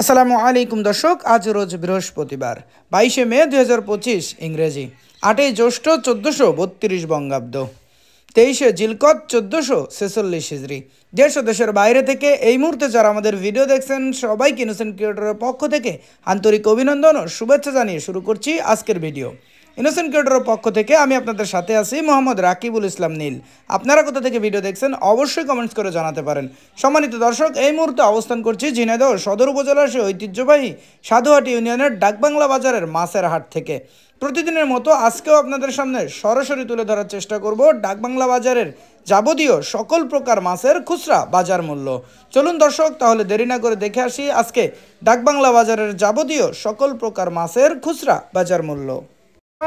আসসালামু আলাইকুম দর্শক, আজ রোজ বৃহস্পতিবার 22শে মে 2025 ইংরেজি, 8ই জ্যৈষ্ঠ 1432 বঙ্গাব্দ, 23শে জিলকত 1446 হিজরি। দেশ ও দেশের বাইরে থেকে এই মুহূর্তে যারা আমাদের ভিডিও দেখছেন সবাইকে ইনোসেন্ট ক্রিয়েটরের পক্ষ থেকে আন্তরিক অভিনন্দন ও শুভেচ্ছা জানিয়ে শুরু করছি আজকের ভিডিও। ইনোসেন্ট ক্রিয়েটরের পক্ষ থেকে আমি আপনাদের সাথে আছি মোহাম্মদ রাকিবুল ইসলাম নীল। আপনারা কোথা থেকে ভিডিও দেখছেন অবশ্যই কমেন্টস করে জানাতে পারেন। সম্মানিত দর্শক, এই মুহূর্তে অবস্থান করছি ঝিনাইদহ সদর উপজেলার সেই ঐতিহ্যবাহী সাধুহাটি ইউনিয়নের ডাকবাংলা বাজারের মাছের হাট থেকে। প্রতিদিনের মতো আজকেও আপনাদের সামনে সরাসরি তুলে ধরার চেষ্টা করব ডাকবাংলা বাজারের যাবতীয় সকল প্রকার মাছের খুচরা বাজার মূল্য। চলুন দর্শক, তাহলে দেরি না করে দেখে আসি আজকে ডাকবাংলা বাজারের যাবতীয় সকল প্রকার মাছের খুচরা বাজার মূল্য।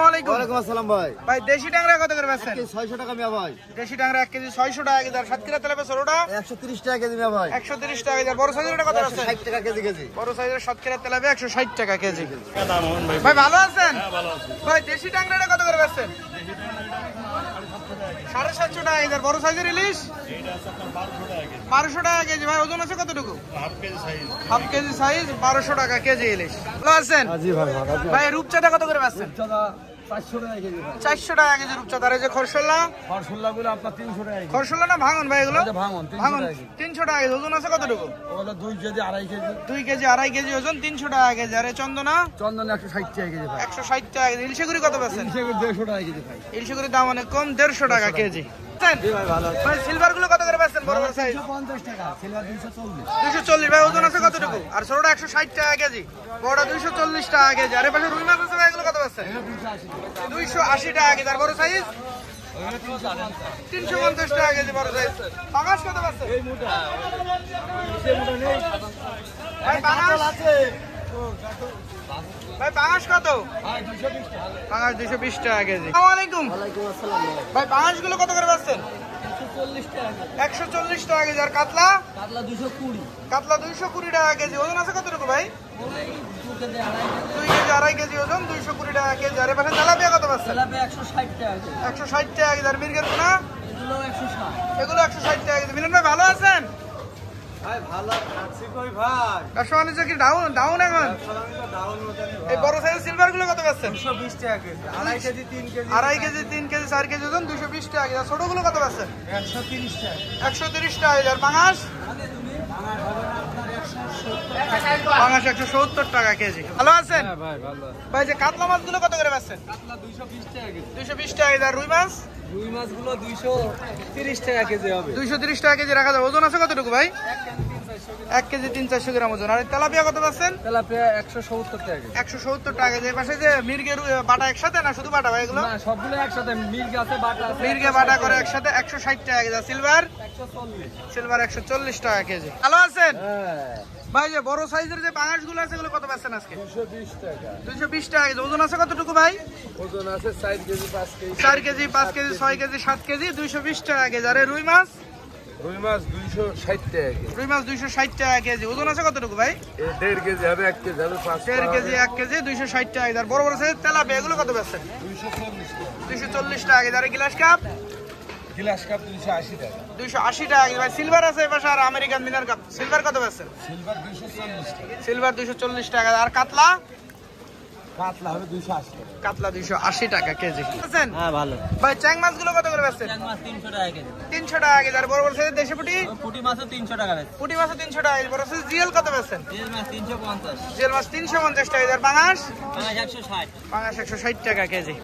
ওয়ালাইকুম আসসালাম ভাই। ভাই দেশি টাংরা কত করে বেচছেন? 600 টাকা মিয়া ভাই। দেশি টাংরা 1 কেজি 600 টাকা কেজি। আর সাতক্ষীরা তেলাপি ছোটটা 130 টাকা কেজি মিয়া ভাই। 130 টাকা কেজি। আর বড় সাইজেরটা কত আছে? 60 টাকা কেজি কেজি। বড় সাইজের সাতক্ষীরা তেলাপি 160 টাকা কেজি। ভাই ভালো আছেন? হ্যাঁ ভালো আছি। ভাই দেশি টাংরাটা কত করে বেচছেন? 750 টাকা কেজি। আর বড় সাইজের ইলিশ এইটা আছে আপনার 1200 টাকা কেজি। 1200 টাকা কেজি। ভাই ওজন আছে কতটুকু? Half KG size. Half KG size, 1200 টাকা কেজি ইলিশ। ভালো আছেন? জি ভাই ভালো আছি। ভাই রূপচাঁদা কত করে বেচছেন? 400 টাকা কেজি ভাই। 400 টাকা কেজি রূপচাঁদা। আর এই যে খরসল্লা? খরসুল্লাহগুলো আপনার 300 টাকা কেজি। খরসল্লা না ভাঙন ভাই এগুলো? ভাঙন 300 ভাঙন টাকা কেজি। 300 টাকা কেজি। ওজন আছে কতটুকু? ওগুলো 2 কেজি 2.5 কেজি। 2 কেজি 2.5 কেজি ওজন, 300 টাকা কেজি। আর এই চন্দনা চন্দন 160 টাকা কেজি ভাই। 160 টাকা কেজি। ইলশেগুড়ি কত বেচছেন? 150 টাকা কেজি ভাই। ইলশেগুড়ির দাম অনেক কম, 150 টাকা কেজি। জি ভাই ভালো আছি। ভাই সিলভার গুলো কত করে বেচছেন? বড় বড় সাইজ 250 টাকা, সিলভার 240। 240। ভাই ওজন আছে কতটুকু? আর ছোটটা 160 টাকা কেজি, বড়টা 240 টাকা কেজি। আর এই পাশে রুই মাছ আছে ভাই, এগুলো কত বেচছেন? 280 টাকা কেজি। আর বড় সাইজ 350 টাকা কেজি বড় সাইজ। পাঙাশ কত বেচছেন? ভাই পাঙাশ আছে? ভাই পাঙাশ কত? পাঙাশ 220 টাকা কেজি। আসসালামু আলাইকুম। ওয়ালাইকুম আসসালাম ভাই। ভাই পাঙাশ গুলো কত করে বেচছেন? 140 টাকা কেজি। 140 টাকা কেজি। আর কাতলা? কাতলা 220। কাতলা 220 টাকা কেজি। ওজন আছে কতটুকু ভাই? 2 কেজি 2.5 কেজি। 2 কেজি 2.5 কেজি ওজন, 220 টাকা কেজি। আর এপাশে তেলাপিয়া কত বেচছেন? তেলাপিয়া 160 টাকা কেজি। 160 টাকা কেজি। আর মির্গের পোনা? এগুলো 160। এগুলো 160 টাকা কেজি। মিলন ভাই ভালো আছেন? ভাই ভালো আছি কই ভাই। ব্যবসা বাণিজ্য কি ডাউন এখন? এই বড় সাইজের সিলভার গুলো কত বেচছেন? 220 টাকা KG. 2.5 KG 3 KG. 2.5 KG 3 KG 4 KG ওজন, 220 টাকা কেজি। আর ছোট গুলো কত বেচছেন? 130 টাকা। 130 টাকা কেজি। আর পাঙাশ? পাঙাশ 170 টাকা কেজি। ভালো আছেন? হ্যাঁ ভাই ভালো। ভাই যে কাতলা মাছগুলো কত করে বেচছেন? কাতলা 220 টাকা কেজি। 220 টাকা কেজি। আর রুই মাছ? রুই মাছগুলো 230 টাকা কেজি হবে। 230 টাকা কেজি রাখা যাবে। ওজন আছে কতটুকু ভাই? 1 কেজি 300-400 গ্রাম ওজন। আর তেলাপিয়া কত পাচ্ছেন? তেলাপিয়া 170 টাকা কেজি। 170 টাকা কেজি। পাশে যে মির্গের বাটা একসাথে না শুধু বাটা ভাই এগুলো? না সবগুলো একসাথে, মির্গ আছে বাটা আছে। মির্গে বাটা করে একসাথে 160 টাকা কেজি। সিলভার? 140। সিলভার 140 টাকা কেজি। ভালো আছেন? হ্যাঁ ভাই যে বড় সাইজের যে পাঙাশ গুলো আছে এগুলো কত পাচ্ছেন আজকে? 220 টাকা। 220 টাকা কেজি। ওজন আছে কতটুকু ভাই? ওজন আছে 4 KG 5 KG. 4 KG 5 KG 6 KG 7 KG, 220 টাকা কেজি। আর রুই মাছ? রুই মাছ 260 টাকা কেজি। রুই মাছ 260 টাকা কেজি। ওজন আছে কতটুকু ভাই? 1.5 কেজি হবে, 1 কেজি হবে, 1.5 কেজি 1 কেজি 260 টাকা কেজি। আর বড় বড় সাইজের তেলাপিয়া এগুলো কত পাচ্ছেন? 240 টাকা। 240 টাকা কেজি। আর গ্লাস কাপ? গ্লাস কাপ 280 টাকা। 280 টাকা কেজি। ভাই সিলভার আছে এই পাশে, আর আমেরিকান মিনার কাপ। সিলভার কত পাচ্ছেন? সিলভার 240 টাকা। সিলভার 240 টাকা। আর কাতলা? কাতলা হবে 280 টাকা। কাতলা 280 টাকা কেজি। আছেন? হ্যাঁ ভালো। ভাই চ্যাং মাছগুলো কত করে বেচছেন? ট্যাং মাছ 300 টাকা কেজি। 300 টাকা কেজি। আর বড় বড় সাইজের দেশি পুঁটি? পুঁটি মাছও 300 টাকা কেজি। পুঁটি মাছও 300 টাকা কেজি। বড় সাইজের জিএল কত বেচছেন? জিএল মাছ 350। জিএল মাছ 350 টাকা কেজি। আর পাঙাশ? পাঙাশ 160। পাঙাশ 160 টাকা কেজি।